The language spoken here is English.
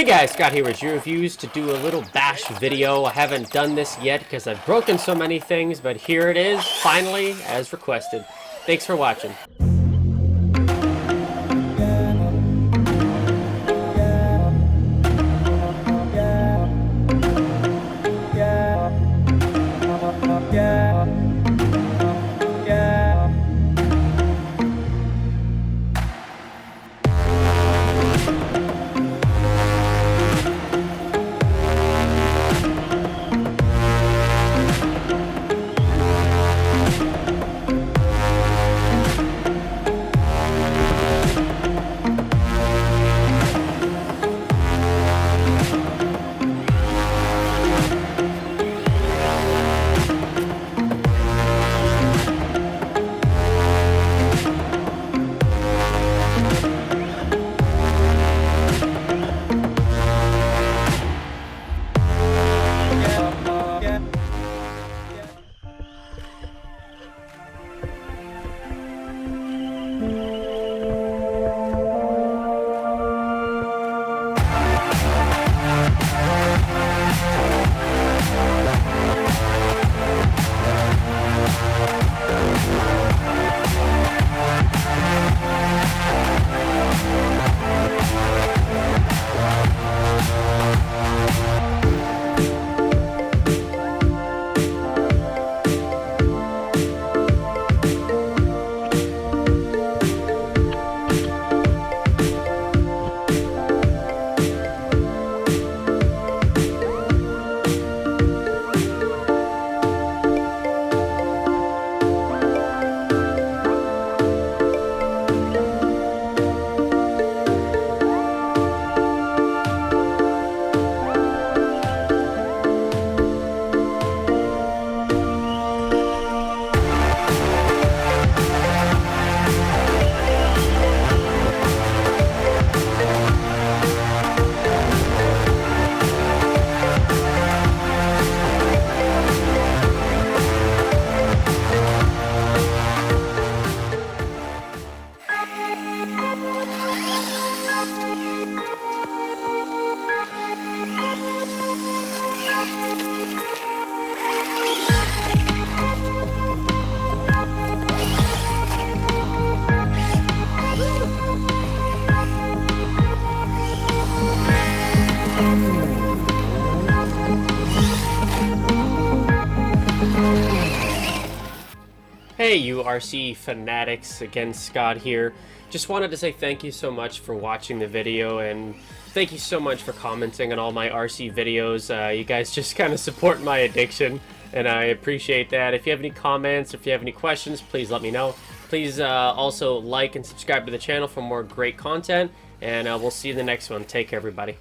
guys, Scott here with GRviewz to do a little bash video. I haven't done this yet because I've broken so many things, but here it is, finally, as requested. Thanks for watching. Hey, you RC fanatics, again Scott here. Just wanted to say thank you so much for watching the video, and thank you so much for commenting on all my RC videos. You guys just kind of support my addiction, and I appreciate that. If you have any comments, if you have any questions, please let me know. Please also like and subscribe to the channel for more great content, and we'll see you in the next one. Take care, everybody.